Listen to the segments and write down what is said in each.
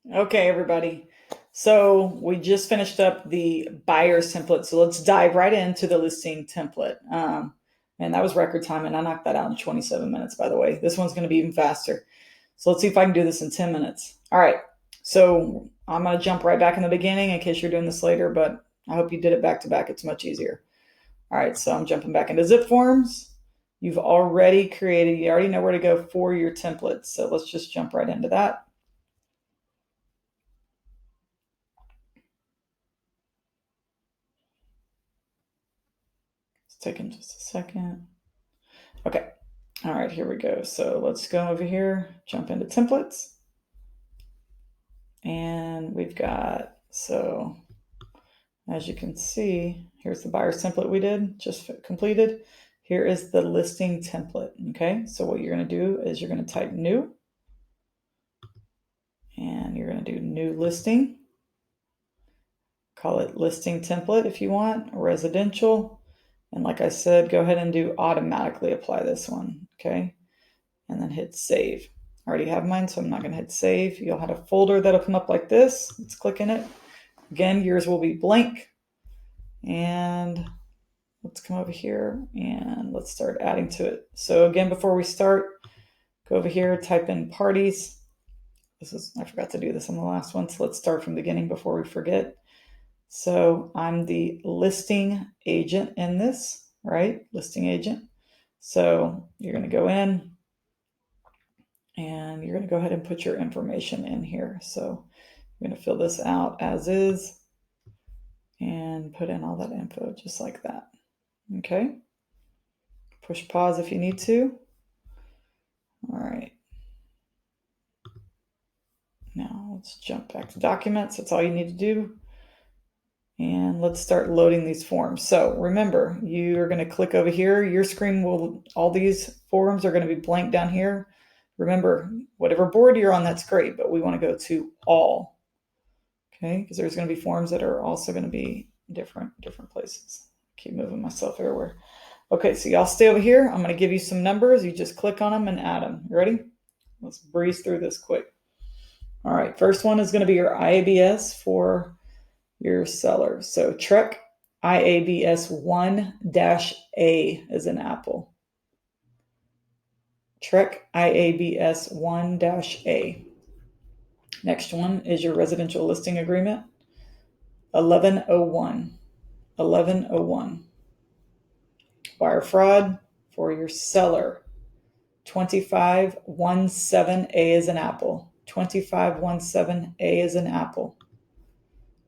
Okay, everybody. So we just finished up the buyer's template. So let's dive right into the listing template. And that was record time, and I knocked that out in 27 minutes, by the way. This one's going to be even faster. So let's see if I can do this in 10 minutes. All right. So I'm going to jump right back in the beginning in case you're doing this later, but I hope you did it back to back. It's much easier. All right. So I'm jumping back into Zipforms. You've already created, you already know where to go for your templates. So let's just jump right into that. It's taking just a second. Okay. All right, here we go. So let's go over here, jump into templates. And we've got, so as you can see, here's the buyer's template we did, just completed. Here is the listing template, okay? So what you're gonna do is you're gonna type new, and you're gonna do new listing. Call it listing template if you want, residential. And like I said, go ahead and do automatically apply this one, okay? And then hit save. I already have mine, so I'm not going to hit save. You'll have a folder that'll come up like this. Let's click in it. Again, yours will be blank. And let's come over here and let's start adding to it. So again, before we start, go over here, type in parties. I forgot to do this on the last one, so let's start from the beginning before we forget. So I'm the listing agent in this, right? Listing agent. So you're going to go in, and you're going to go ahead and put your information in here. So you're going to fill this out as is and put in all that info just like that. Okay. Push pause if you need to. All right. Now let's jump back to documents. That's all you need to do. And let's start loading these forms. So remember, you're going to click over here. Your screen will, all these forms are going to be blank down here. Remember, whatever board you're on, that's great, but we want to go to all. Okay, because there's going to be forms that are also going to be different places. Keep moving myself everywhere. Okay, so y'all stay over here. I'm going to give you some numbers. You just click on them and add them. You ready? Let's breeze through this quick. All right, first one is going to be your IABS for your seller. So Trek IABS 1-A is an apple. Trek IABS 1-A. Next one is your residential listing agreement. 1101. 1101. Wire fraud for your seller. 2517A is an apple. 2517A is an apple.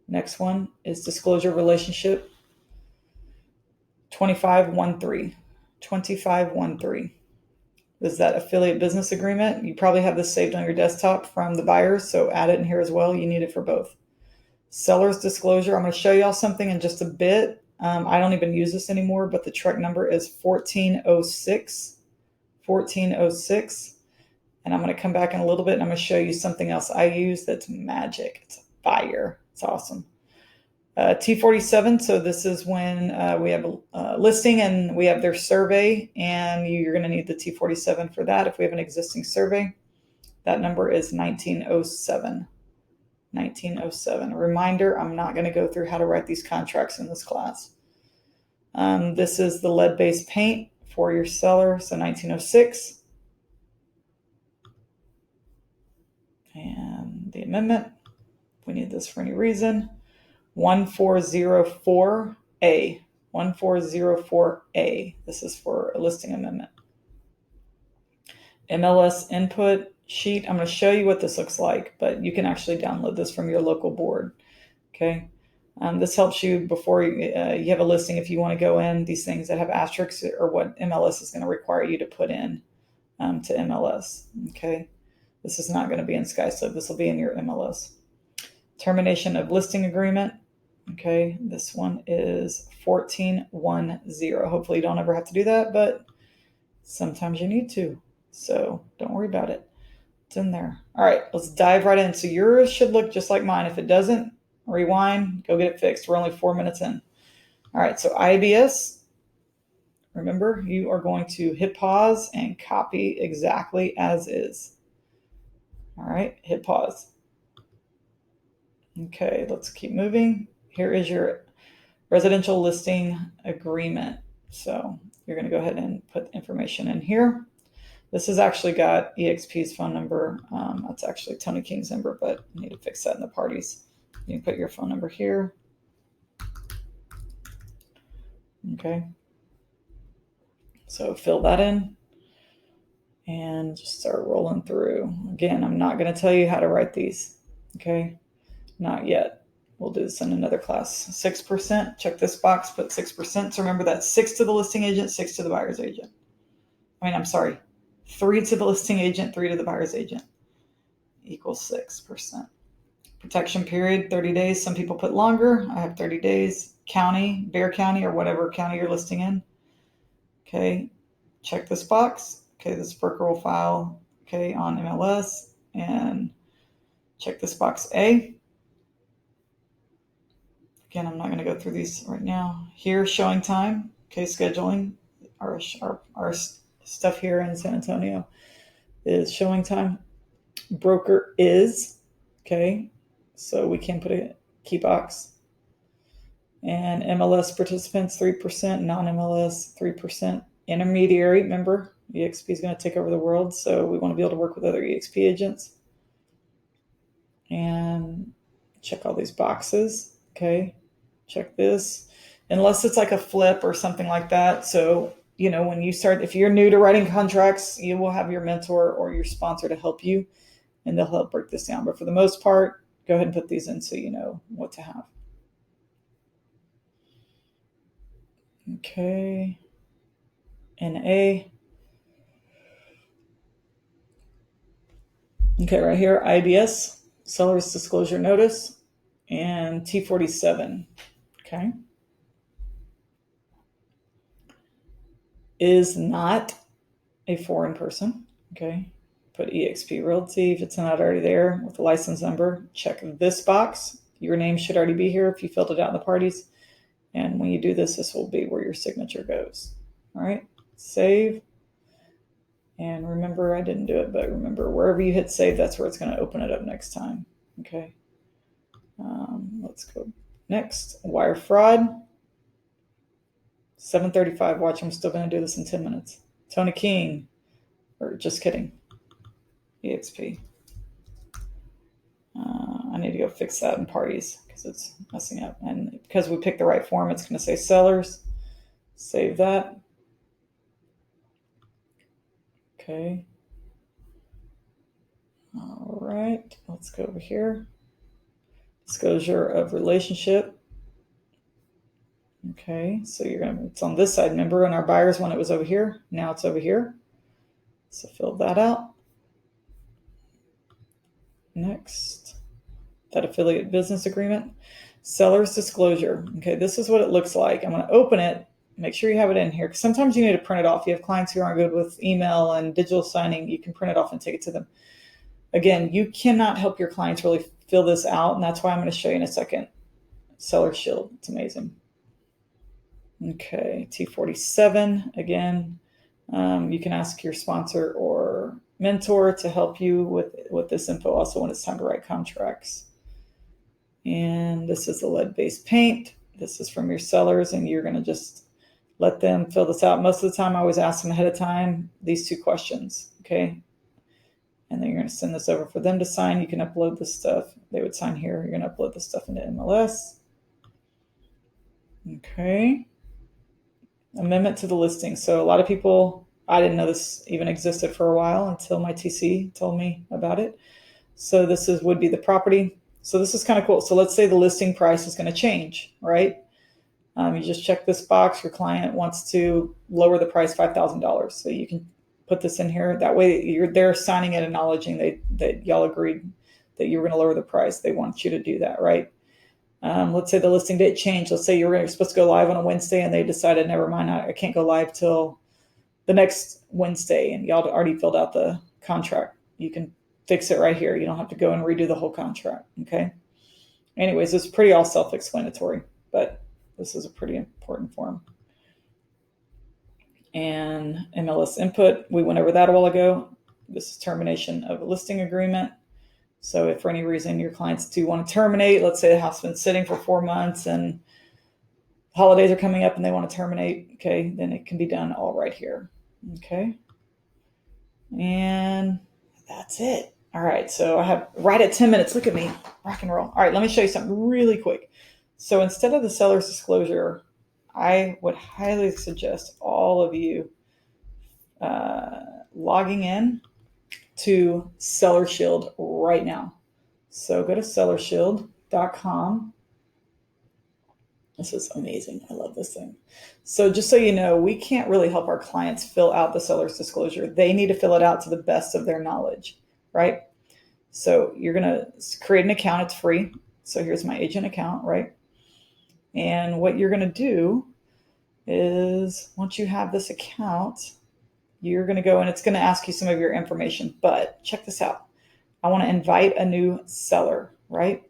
Next one is disclosure relationship. 2513. 2513. Is that affiliate business agreement? You probably have this saved on your desktop from the buyers, so add it in here as well. You need it for both. Seller's disclosure. I'm going to show y'all something in just a bit. I don't even use this anymore, but the Trek number is 1406. 1406. And I'm going to come back in a little bit and I'm going to show you something else I use that's magic. It's fire. It's awesome. T47. So this is when we have a listing and we have their survey, and you're going to need the T47 for that. If we have an existing survey, that number is 1907. 1907. A reminder, I'm not going to go through how to write these contracts in this class. This is the lead-based paint for your seller, so 1906. And the amendment, if we need this for any reason, 1404A. 1404A. This is for a listing amendment. Mls Input Sheet. I'm going to show you what this looks like, but you can actually download this from your local board. Okay. This helps you before you have a listing. If you want to go in, these things that have asterisks are what MLS is going to require you to put in to MLS. Okay. This is not going to be in SkySlip. This will be in your MLS. Termination of listing agreement. Okay, this one is 1410. Hopefully you don't ever have to do that, but sometimes you need to. So don't worry about it. It's in there. All right, let's dive right in. So yours should look just like mine. If it doesn't, rewind, go get it fixed. We're only 4 minutes in. All right, so IABS. Remember, you are going to hit pause and copy exactly as is. All right, hit pause. Okay, let's keep moving. Here is your residential listing agreement. So you're going to go ahead and put information in here. This has actually got EXP's phone number. That's actually Tony King's number, but you need to fix that in the parties. You can put your phone number here. Okay. So fill that in and just start rolling through. Again, I'm not going to tell you how to write these. Okay. Not yet. We'll do this in another class. 6%. Check this box, put 6%. So remember that's 6 to the listing agent, 6 to the buyer's agent. I'm sorry. 3 to the listing agent, 3 to the buyer's agent equals 6%. Protection period, 30 days. Some people put longer. I have 30 days. County, Bexar County, or whatever county you're listing in. Okay. Check this box. Okay. This broker will file, okay, on MLS, and check this box A. Again, I'm not going to go through these right now. Here, showing time. Okay, scheduling. Our stuff here in San Antonio is showing time. Broker is, okay, so we can put a key box. And MLS participants, 3%, non-MLS, 3%. Intermediary, remember, EXP is going to take over the world, so we want to be able to work with other EXP agents. And check all these boxes, okay? Check this. Unless it's like a flip or something like that. So, when you start, if you're new to writing contracts, you will have your mentor or your sponsor to help you, and they'll help break this down. But for the most part, go ahead and put these in so you know what to have. Okay. NA. Okay, right here, IDS, Seller's Disclosure Notice, and T47. Okay. Is not a foreign person. Okay. Put EXP Realty if it's not already there with the license number. Check this box. Your name should already be here if you filled it out in the parties. And when you do this, this will be where your signature goes. All right. Save. And remember, I didn't do it, but remember, wherever you hit save, that's where it's going to open it up next time. Okay. Let's go next. Wire fraud. 7:35. Watch, I'm still going to do this in 10 minutes. Tony King. Or just kidding. EXP. I need to go fix that in parties because it's messing up. And because we picked the right form, it's going to say sellers. Save that. Okay. All right. Let's go over here. Disclosure of relationship. Okay. So it's on this side. Remember when our buyers one, it was over here. Now it's over here. So fill that out. Next. That affiliate business agreement. Seller's disclosure. Okay. This is what it looks like. I'm going to open it. Make sure you have it in here, because sometimes you need to print it off. You have clients who aren't good with email and digital signing. You can print it off and take it to them. Again, you cannot help your clients really fill this out, and that's why I'm going to show you in a second. Seller Shield. It's amazing. Okay, T47. Again, you can ask your sponsor or mentor to help you with this info also when it's time to write contracts. And this is the lead-based paint. This is from your sellers, and you're going to just let them fill this out. Most of the time, I always ask them ahead of time these two questions, okay? And then you're going to send this over for them to sign. You can upload this stuff. They would sign here. You're going to upload this stuff into MLS. Okay. Amendment to the listing. So a lot of people, I didn't know this even existed for a while until my TC told me about it. So this would be the property. So this is kind of cool. So let's say the listing price is going to change, right? You just check this box. Your client wants to lower the price $5,000. So you can put this in here. That way they're signing it, acknowledging that y'all agreed that you were going to lower the price. They want you to do that, right? Let's say the listing date changed. Let's say you were supposed to go live on a Wednesday and they decided, never mind, I can't go live till the next Wednesday, and y'all already filled out the contract. You can fix it right here. You don't have to go and redo the whole contract, okay? Anyways, it's pretty all self-explanatory, but this is a pretty important form. And MLS input, we went over that a while ago. This is termination of a listing agreement. So if for any reason your clients do want to terminate, let's say the house has been sitting for 4 months and holidays are coming up and they want to terminate, okay, then it can be done all right here. Okay. And that's it. All right. So I have right at 10 minutes. Look at me, rock and roll. All right. Let me show you something really quick. So instead of the seller's disclosure, I would highly suggest all of you logging in to Seller Shield right now. So go to sellershield.com. This is amazing. I love this thing. So just so you know, we can't really help our clients fill out the seller's disclosure. They need to fill it out to the best of their knowledge, right? So you're going to create an account. It's free. So here's my agent account, right? And what you're going to do is once you have this account, you're going to go and it's going to ask you some of your information. But check this out. I want to invite a new seller, right?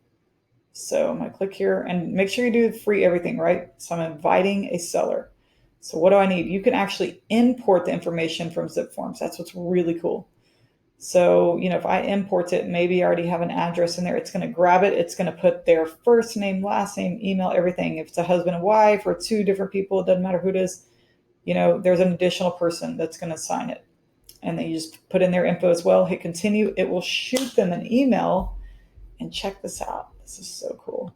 So I'm going to click here and make sure you do free everything, right? So I'm inviting a seller. So what do I need? You can actually import the information from Zipforms. That's what's really cool. So, if I import it, maybe I already have an address in there. It's going to grab it. It's going to put their first name, last name, email, everything. If it's a husband and wife or two different people, it doesn't matter who it is. There's an additional person that's going to sign it. And then you just put in their info as well. Hit continue. It will shoot them an email. And check this out. This is so cool.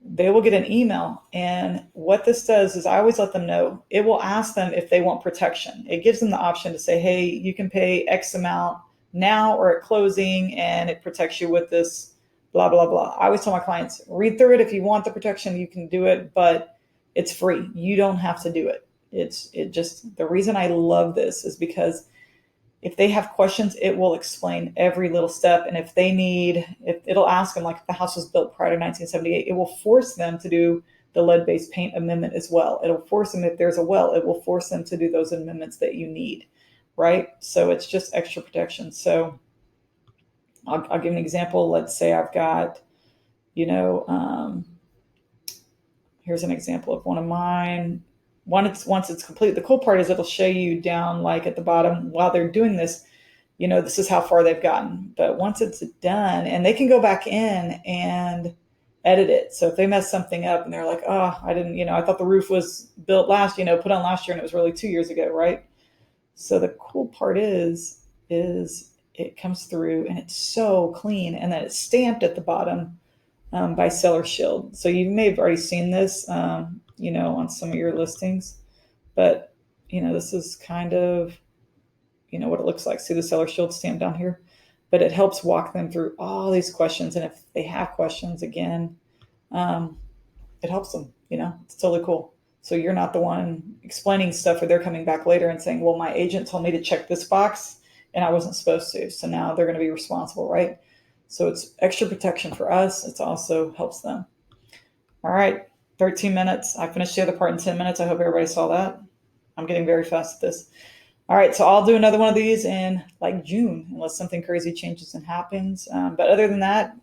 They will get an email. And what this does is I always let them know. It will ask them if they want protection. It gives them the option to say, hey, you can pay X amount now or at closing, and it protects you with this blah, blah, blah. I always tell my clients, read through it. If you want the protection, you can do it, but it's free. You don't have to do it. The reason I love this is because if they have questions, it will explain every little step. And if it'll ask them, like if the house was built prior to 1978, it will force them to do the lead-based paint amendment as well. It'll force them, if there's a well, it will force them to do those amendments that you need, right? So it's just extra protection. So I'll give an example. Let's say I've got, here's an example of one of mine. Once it's complete, the cool part is it'll show you down like at the bottom while they're doing this, this is how far they've gotten. But once it's done, and they can go back in and edit it. So if they mess something up and they're like, oh, I didn't, I thought the roof was built put on last year and it was really 2 years ago, right? So the cool part is it comes through and it's so clean, and then it's stamped at the bottom by Seller Shield. So you may have already seen this, on some of your listings, but this is kind of, what it looks like. See the Seller Shield stamp down here, but it helps walk them through all these questions. And if they have questions again, it helps them, it's totally cool. So you're not the one explaining stuff, or they're coming back later and saying, well, my agent told me to check this box and I wasn't supposed to. So now they're going to be responsible, right? So it's extra protection for us. It also helps them. All right, 13 minutes. I finished the other part in 10 minutes. I hope everybody saw that. I'm getting very fast at this. All right, so I'll do another one of these in like June, unless something crazy changes and happens. But other than that,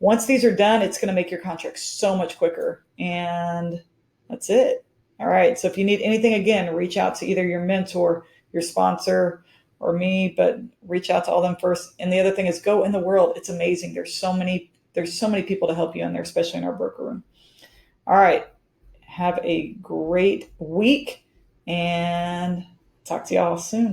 once these are done, it's going to make your contract so much quicker. And that's it. All right, so if you need anything, again, reach out to either your mentor, your sponsor, or me, but reach out to all them first. And the other thing is go in the world. It's amazing. There's so many people to help you in there, especially in our broker room. All right. Have a great week and talk to y'all soon.